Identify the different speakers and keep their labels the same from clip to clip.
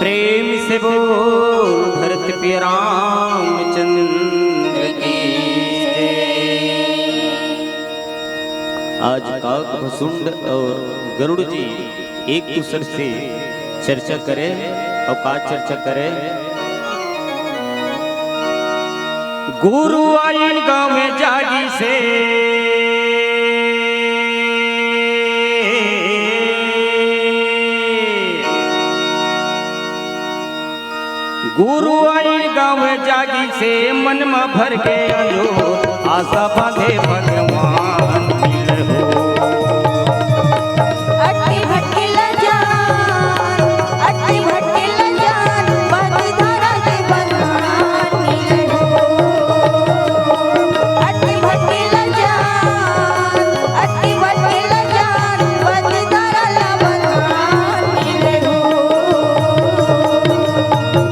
Speaker 1: प्रेम से बोल भरत पे रामचंद्र की जय। आज काक भसुंड और गरुड़ जी एक दूसरे से चर्चा करें और का चर्चा करें। गुरु आई गांव में जागी से गुरु आई गांव में जागी से मन में भर के अंजोर आशा बांधे भगवान मिले हो।
Speaker 2: अट्टी भटके ल जान, अट्टी भटके ल जान, बद धारा के बंधन मिले हो। अट्टी भटके ल जान, अट्टी भटके ल जान, बद धारा ला बंधन मिले हो।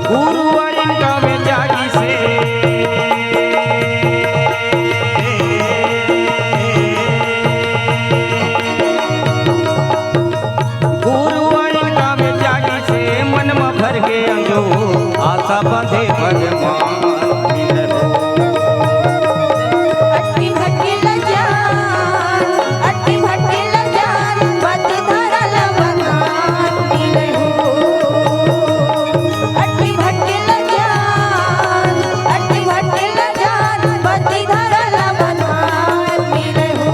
Speaker 1: गुरु आई गांव में जागी से गुरु आई गांव में जागी से मन में भर के अंजोर आशा बांधे भगवान मिले हो।
Speaker 2: अट्टी भटके ल जान, अट्टी भटके ल जान, बद धारा ला बंधन मिले हो। अट्टी भटके ल जान, अट्टी भटके ल जान, बद धारा ला बंधन मिले हो।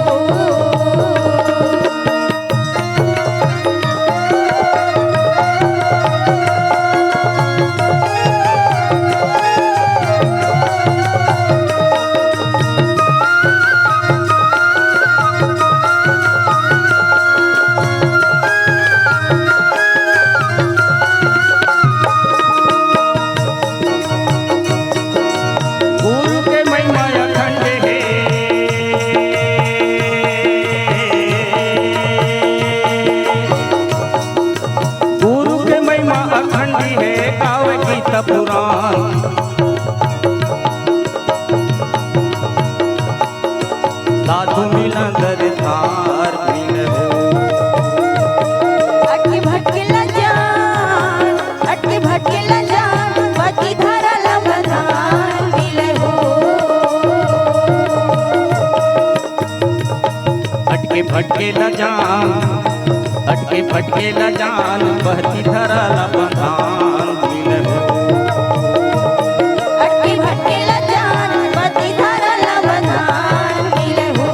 Speaker 1: गुरु के महिमा अखंड है गुरु के महिमा अखंड है गावे गीत पुराण। साधु मिला दरबार मिले हो।
Speaker 2: अट्टी भटके ल जान, अट्टी भटके ल जान, बद धारा ला बंधन मिले हो।
Speaker 1: अटके फटके न जान, अटके फटके न जान, बहती धरा ला बंधान मिले हो।
Speaker 2: अट्टी भटके ल जान, बद धारा ला बंधन मिले हो।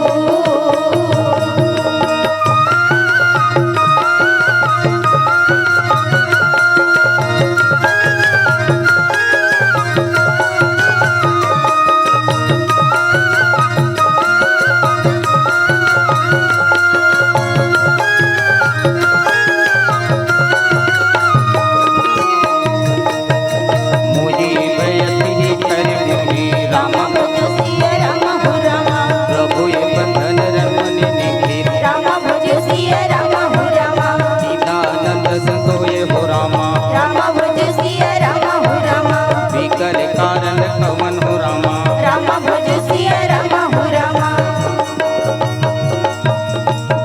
Speaker 1: मुझे बयती कर मुनि राम
Speaker 2: भजो सिया राम हो रामा,
Speaker 1: प्रभु ये बंधन रमन निखिल
Speaker 2: राम भजो सिया राम हो रामा,
Speaker 1: चिदानंद संतोय हो रामा।
Speaker 2: राम भजो सिया राम हो रामा,
Speaker 1: विकल कारण कवन हो रामा।
Speaker 2: राम भजो सिया राम हो रामा।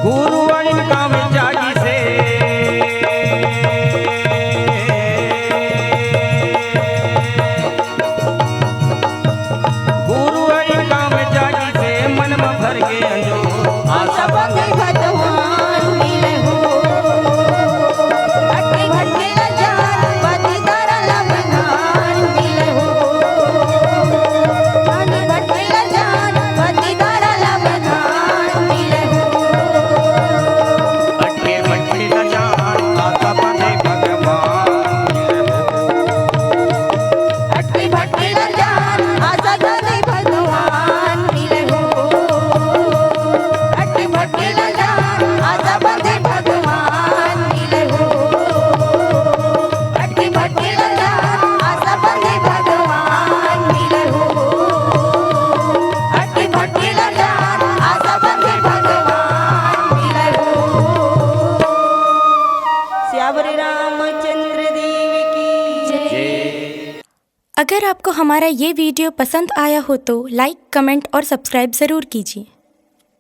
Speaker 1: गुरु आई गांव में जागी से गुरु आई गांव में जागी से मन में भर के अंजोर
Speaker 2: आशा बंधे भगवान मिले हो। अट्टी भटके ल जान, बद धारा ला बंधन मिले हो। अट्टी भटके ल जान, बद धारा ला बंधन मिले हो।
Speaker 1: अटके मटके न जान आशा बांधे भगवान मिले हो।
Speaker 2: अट्टी भटके ल जान, आशा बंधे भगवान मिले हो। अट्टी भटके ल जान, आशा बंधे भगवान मिले हो। अट्टी भटके ल जान, आशा बंधे भगवान मिले हो। अट्टी भटके ल जान, आशा बंधे भगवान मिले हो। श्यावरी रामचंद्र देव की जय।
Speaker 3: अगर आपको हमारा ये वीडियो पसंद आया हो तो लाइक, कमेंट और सब्सक्राइब ज़रूर कीजिए।